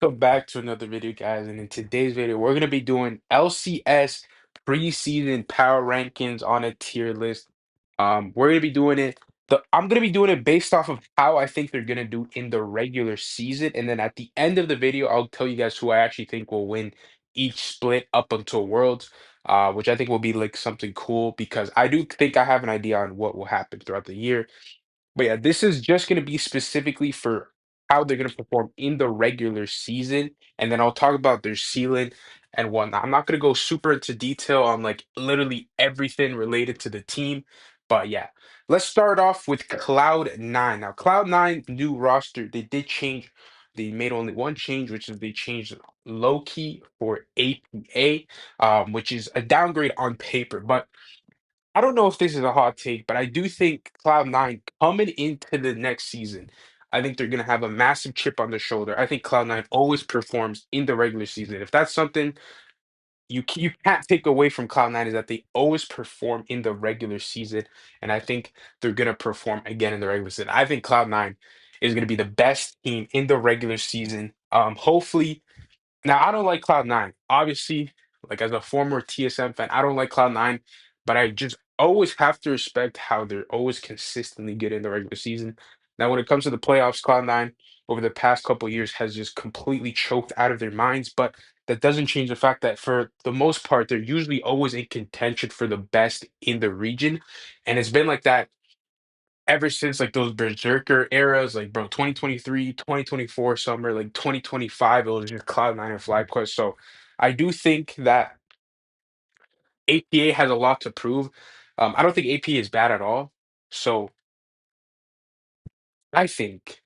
Welcome back to another video, guys. And in today's video, we're going to be doing LCS preseason power rankings on a tier list. We're going to be doing it. I'm going to be doing it based off of how I think they're going to do in the regular season. And then at the end of the video, I'll tell you guys who I actually think will win each split up until Worlds, which I think will be like something cool because I do think I have an idea on what will happen throughout the year. But yeah, this is just going to be specifically for how they're going to perform in the regular season. And then I'll talk about their ceiling and whatnot. I'm not going to go super into detail on like literally everything related to the team. But yeah, let's start off with Cloud9. Now, Cloud9 new roster, they did change. They made only one change, which is they changed Loki for APA, which is a downgrade on paper. But I don't know if this is a hot take, but I do think Cloud9 coming into the next season, I think they're going to have a massive chip on their shoulder. I think Cloud9 always performs in the regular season. If that's something you can't take away from Cloud9 is that they always perform in the regular season, and I think they're going to perform again in the regular season. I think Cloud9 is going to be the best team in the regular season. Hopefully now, I don't like Cloud9. Obviously, like as a former TSM fan, I don't like Cloud9, but I just always have to respect how they're always consistently good in the regular season. Now, when it comes to the playoffs, Cloud9 over the past couple years has just completely choked out of their minds, but that doesn't change the fact that for the most part, they're usually always in contention for the best in the region. And it's been like that ever since like those Berserker eras, like bro, 2023, 2024 summer, like 2025, it was just Cloud9 and FlyQuest. So I do think that APA has a lot to prove. I don't think APA is bad at all. So I think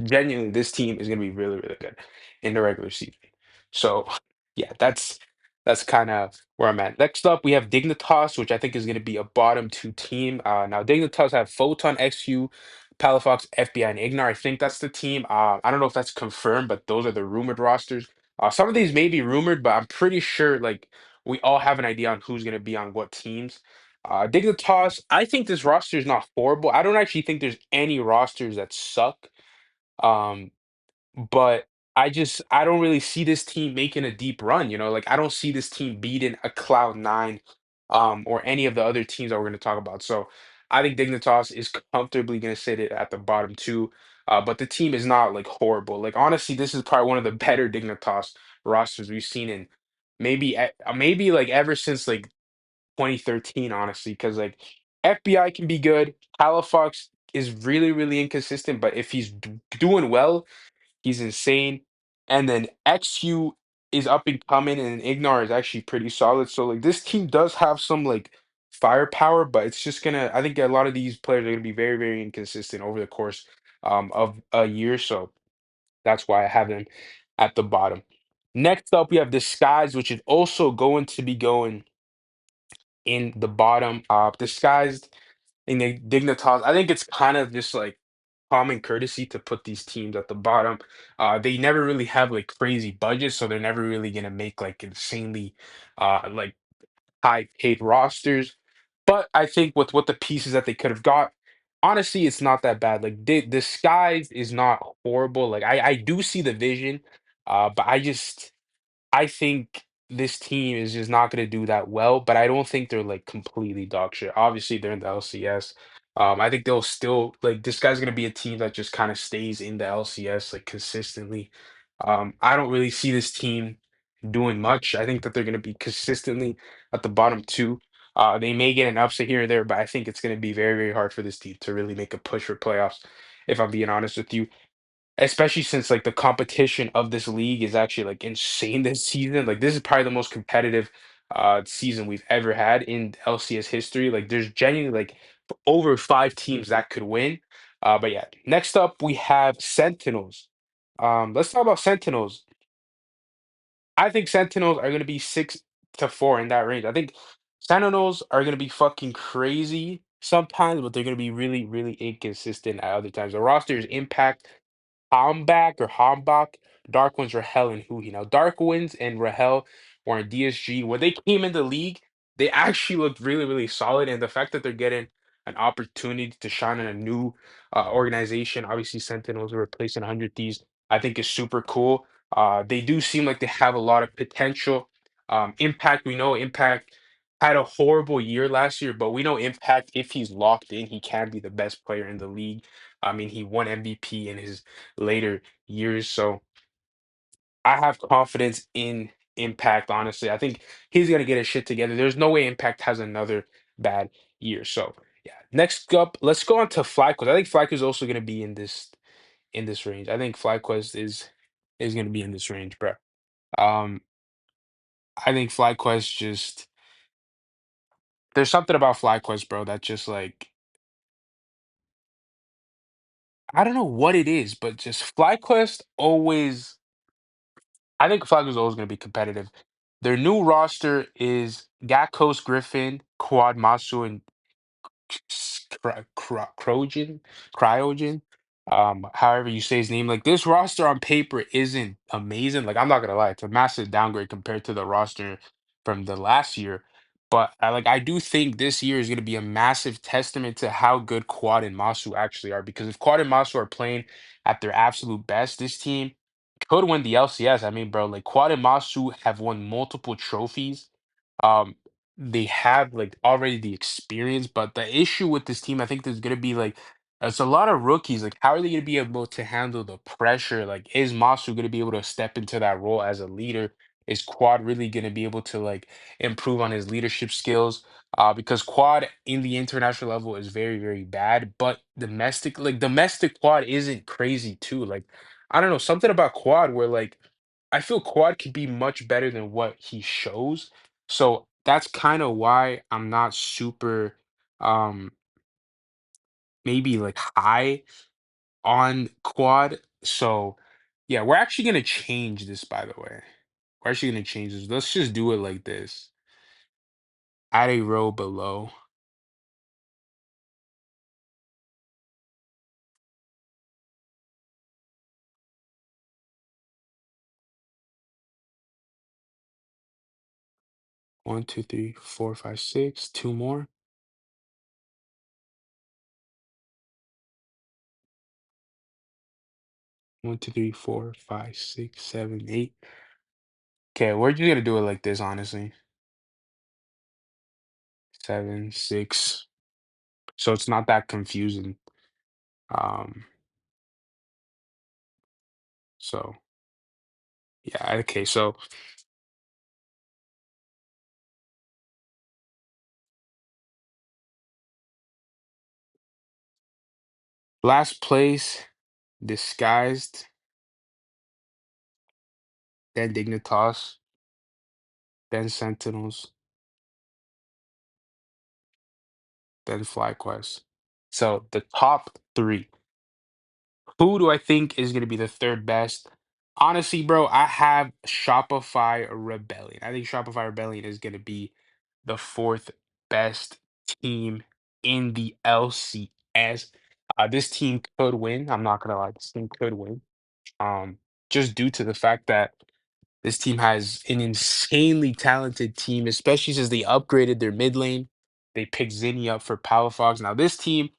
genuinely this team is going to be really, really good in the regular season. So yeah, that's kind of where I'm at. Next up, we have Dignitas, which I think is going to be a bottom two team. Now Dignitas have Photon, XU, Palafox, FBI, and Ignar. I think that's the team. I don't know if that's confirmed, but those are the rumored rosters. Some of these may be rumored, but I'm pretty sure like we all have an idea on who's going to be on what teams. Dignitas, I think this roster is not horrible. I don't actually think there's any rosters that suck. Um, but I don't really see this team making a deep run, like I don't see this team beating a Cloud9 or any of the other teams that we're going to talk about. So I think Dignitas is comfortably going to sit it at the bottom two. But the team is not like horrible. Like honestly, this is probably one of the better Dignitas rosters we've seen in maybe like ever since like 2013, honestly, because like FBI can be good. Palafox is really, really inconsistent, but if he's doing well, he's insane. And then XU is up and coming, and Ignar is actually pretty solid. So like this team does have some like firepower, but it's just gonna. I think a lot of these players are gonna be very, very inconsistent over the course of a year. So that's why I have them at the bottom. Next up, we have Disguise, which is also going to be going in the bottom. Disguised in the Dignitas. I think it's kind of just like common courtesy to put these teams at the bottom. They never really have like crazy budgets, so they're never really gonna make like insanely like high paid rosters. But I think with what the pieces that they could have got, honestly, it's not that bad. Like Disguise is not horrible. Like I do see the vision, but I think this team is just not going to do that well, but I don't think they're like completely dog shit. Obviously, they're in the LCS. I think they'll still like this guy's going to be a team that just kind of stays in the LCS like consistently. I don't really see this team doing much. I think that they're going to be consistently at the bottom two. They may get an upset here or there, but I think it's going to be very, very hard for this team to really make a push for playoffs, if I'm being honest with you, especially since like the competition of this league is actually like insane this season. Like this is probably the most competitive season we've ever had in LCS history. Like there's genuinely like over five teams that could win. But yeah, next up we have Sentinels. Let's talk about Sentinels. I think Sentinels are gonna be 6 to 4 in that range. I think Sentinels are gonna be fucking crazy sometimes, but they're gonna be really, really inconsistent at other times. The roster is Impact, Hambach or Hambach, Dark Winds, Rahel, and Huhi. Now, Dark Winds and Rahel were in DSG. When they came in the league, they actually looked really, really solid. And the fact that they're getting an opportunity to shine in a new organization, obviously Sentinels are replacing 100 Thieves. I think is super cool. They do seem like they have a lot of potential. Impact, we know Impact had a horrible year last year, but we know Impact, if he's locked in, he can be the best player in the league. I mean, he won MVP in his later years, so I have confidence in Impact, honestly. I think he's gonna get his shit together. There's no way Impact has another bad year. So yeah. Next up, let's go on to FlyQuest. I think FlyQuest is also gonna be in this range. I think FlyQuest is gonna be in this range, bro. Um, I think FlyQuest just there's something about FlyQuest, bro, that just like I don't know what it is, but just FlyQuest always I think FlyQuest is always gonna be competitive. Their new roster is Gakos Griffin, Quad Masu, and Cryogen, Cryogen, however you say his name. Like this roster on paper isn't amazing. Like I'm not gonna lie, it's a massive downgrade compared to the roster from the last year. But I do think this year is gonna be a massive testament to how good Quad and Masu actually are. Because if Quad and Masu are playing at their absolute best, this team could win the LCS. I mean, bro, like Quad and Masu have won multiple trophies. Um, they have like already the experience, but the issue with this team, I think there's gonna be like it's a lot of rookies. Like, how are they gonna be able to handle the pressure? Like, is Masu gonna be able to step into that role as a leader? Is Quad really gonna be able to like improve on his leadership skills? Because Quad in the international level is very, very bad, but domestic Quad isn't crazy too. Like, I don't know, something about Quad where like I feel Quad could be much better than what he shows. So that's kind of why I'm not super um maybe like high on Quad. So yeah, we're actually gonna change this by the way. We're actually gonna change this. Let's just do it like this. Add a row below. 1, 2, 3, 4, 5, 6. Two more. 1, 2, 3, 4, 5, 6, 7, 8. Okay, we're just gonna do it like this, honestly. 7, 6. So it's not that confusing. Um, so yeah, okay, so last place, Disguised, then Dignitas, then Sentinels, then FlyQuest. So the top three. Who do I think is gonna be the third best? Honestly, bro, I have Shopify Rebellion. I think Shopify Rebellion is gonna be the fourth best team in the LCS. This team could win. I'm not gonna lie, this team could win. Just due to the fact that this team has an insanely talented team, especially since they upgraded their mid lane. They picked Zinni up for Power Fox. Now, this team,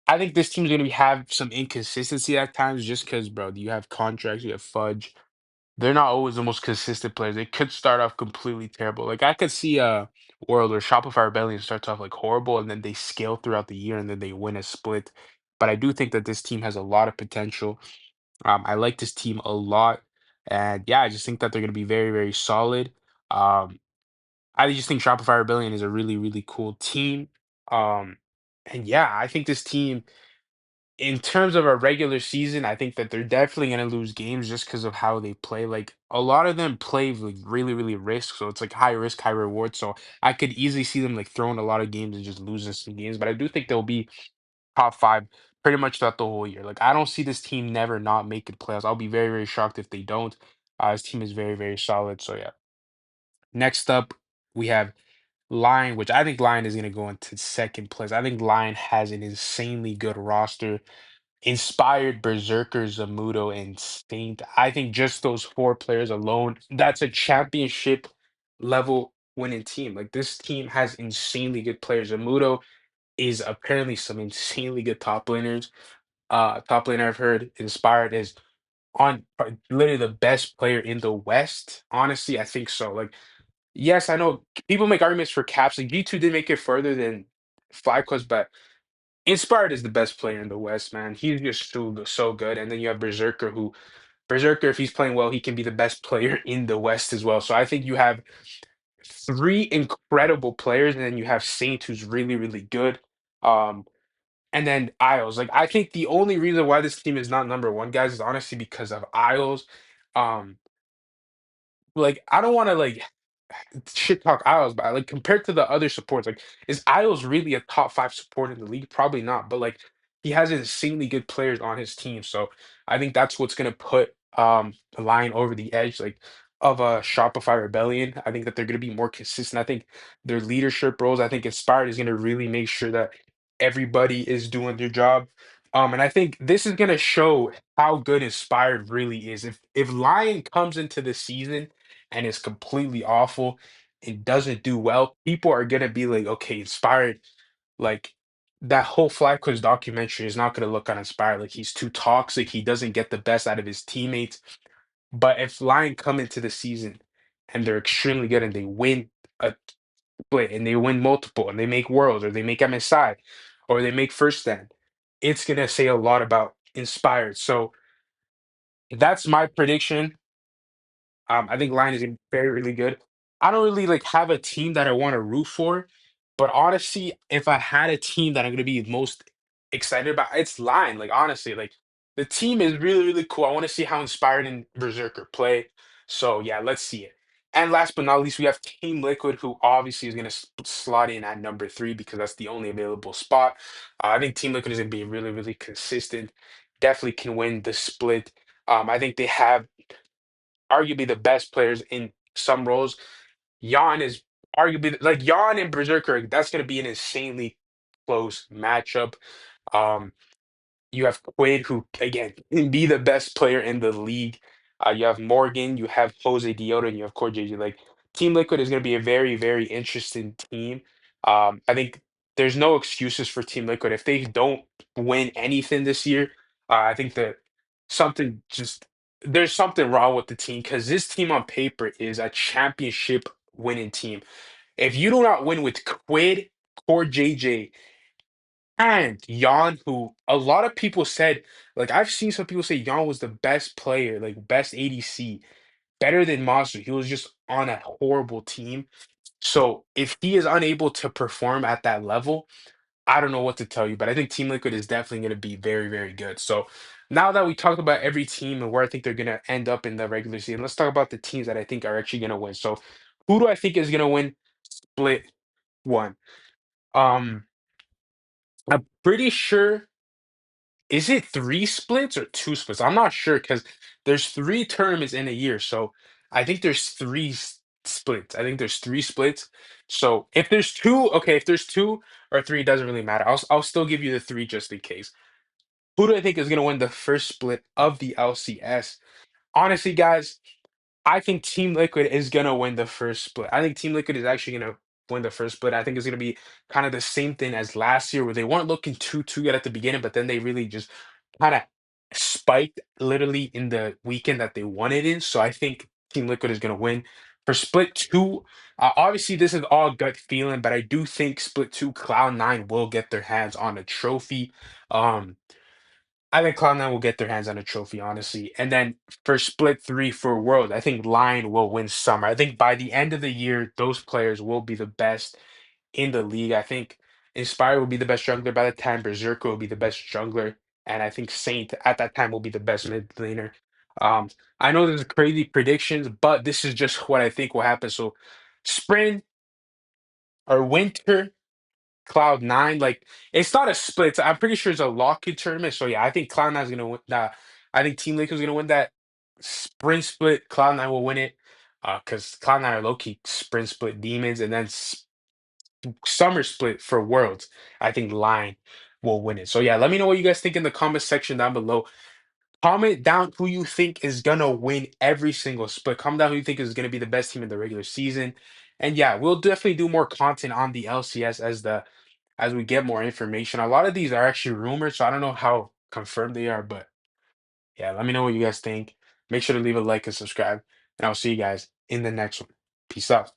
I think this team's gonna have some inconsistency at times, just because, bro, you have contracts, you have Fudge. They're not always the most consistent players. They could start off completely terrible. Like I could see a world where Shopify Rebellion starts off like horrible, and then they scale throughout the year, and then they win a split. But I do think that this team has a lot of potential. I like this team a lot, and yeah, I just think that they're going to be very, very solid. Um, I just think Shopify Rebellion is a really, really cool team. Um, and yeah, I think this team, in terms of a regular season, I think that they're definitely going to lose games just because of how they play. Like a lot of them play like really, really risk, so it's like high risk, high reward. So I could easily see them like throwing a lot of games and just losing some games. But I do think they'll be top five pretty much throughout the whole year. Like I don't see this team never not making playoffs. I'll be very, very shocked if they don't. This team is very, very solid. So yeah. Next up, we have Lion, which I think Lion is gonna go into second place. I think Lion has an insanely good roster. Inspired Berserker, Zamudo, and Saint. I think just those four players alone, that's a championship level winning team. Like this team has insanely good players. Zamudo is apparently some insanely good top laners. Top laner I've heard inspired is on literally the best player in the West? Honestly, I think so. Like, yes, I know people make arguments for Caps. Like G2 did make it further than FlyQuest, but Inspired is the best player in the West, man. He's just so good. And then you have Berserker, who Berserker, if he's playing well, he can be the best player in the West as well. So I think you have three incredible players, and then you have Saint, who's really, really good. Um, and then Isles. Like I think the only reason why this team is not number one, guys, is honestly because of Isles. Um, like I don't want to like shit talk Isles, but like compared to the other supports, like is Isles really a top five support in the league? Probably not. But like he has insanely good players on his team, so I think that's what's gonna put the line over the edge, like of a Shopify Rebellion. I think that they're gonna be more consistent. I think their leadership roles. I think Inspired is gonna really make sure that everybody is doing their job. And I think this is gonna show how good Inspired really is. If Lion comes into the season and is completely awful and doesn't do well, people are gonna be like, okay, Inspired, like that whole FlyQuest documentary is not gonna look uninspired. Like he's too toxic, he doesn't get the best out of his teammates. But if Lion come into the season and they're extremely good and they win a split and they win multiple and they make worlds or they make MSI or they make first stand, it's gonna say a lot about Inspired. So that's my prediction. I think Lion is very, really good. I don't really like have a team that I want to root for, but honestly, if I had a team that I'm gonna be most excited about, it's Lion. Like honestly, like the team is really, really cool. I want to see how Inspired and Berserker play. So yeah, let's see it. And last but not least, we have Team Liquid, who obviously is gonna slot in at number three because that's the only available spot. I think Team Liquid is gonna be really, really consistent. Definitely can win the split. I think they have arguably the best players in some roles. Jan is arguably like Jan and Berserker. That's going to be an insanely close matchup. Um, you have Quid, who again can be the best player in the league. You have Morgan, you have Jose Diota, and you have Core JJ. Like Team Liquid is going to be a very, very interesting team. I think there's no excuses for Team Liquid if they don't win anything this year. I think that something just there's something wrong with the team because this team on paper is a championship winning team. If you do not win with Quid, Core JJ, and Jan, who a lot of people said, like I've seen some people say Jan was the best player, like best ADC, better than Monster. He was just on a horrible team. So if he is unable to perform at that level, I don't know what to tell you, but I think Team Liquid is definitely going to be very, very good. So now that we talked about every team and where I think they're going to end up in the regular season, let's talk about the teams that I think are actually going to win. So who do I think is going to win Split One? Um, I'm pretty sure. Is it three splits or two splits? I'm not sure because there's three tournaments in a year. So I think there's splits. I think there's three splits. So if there's two, okay, if there's two or three, it doesn't really matter. I'll still give you the three just in case. Who do I think is gonna win the first split of the LCS? Honestly, guys, I think Team Liquid is gonna win the first split. I think Team Liquid is actually gonna win the first split. I think it's gonna be kind of the same thing as last year, where they weren't looking too good at the beginning, but then they really just kind of spiked literally in the weekend that they won it in. So I think Team Liquid is gonna win. For split two, obviously this is all gut feeling, but I do think split two, Cloud9 will get their hands on a trophy. Um, I think Cloud9 will get their hands on a trophy, honestly. And then for split three for World, I think Lion will win Summer. I think by the end of the year, those players will be the best in the league. I think Inspire will be the best jungler by the time. Berserker will be the best jungler. And I think Saint at that time will be the best mid laner. Um, I know there's crazy predictions, but this is just what I think will happen. So spring or winter Cloud9, like it's not a split. I'm pretty sure it's a lock-in tournament. So yeah, I think Cloud9 is gonna win. I think Team Liquid is gonna win that sprint split. Cloud9 will win it. Because Cloud9 are low-key sprint split demons, and then summer split for Worlds. I think Line will win it. So yeah, let me know what you guys think in the comment section down below. Comment down who you think is gonna win every single split. Comment down who you think is gonna be the best team in the regular season. And yeah, we'll definitely do more content on the LCS as we get more information. A lot of these are actually rumors, so I don't know how confirmed they are, but Yeah, let me know what you guys think. Make sure to leave a like and subscribe, and I'll see you guys in the next one. Peace out.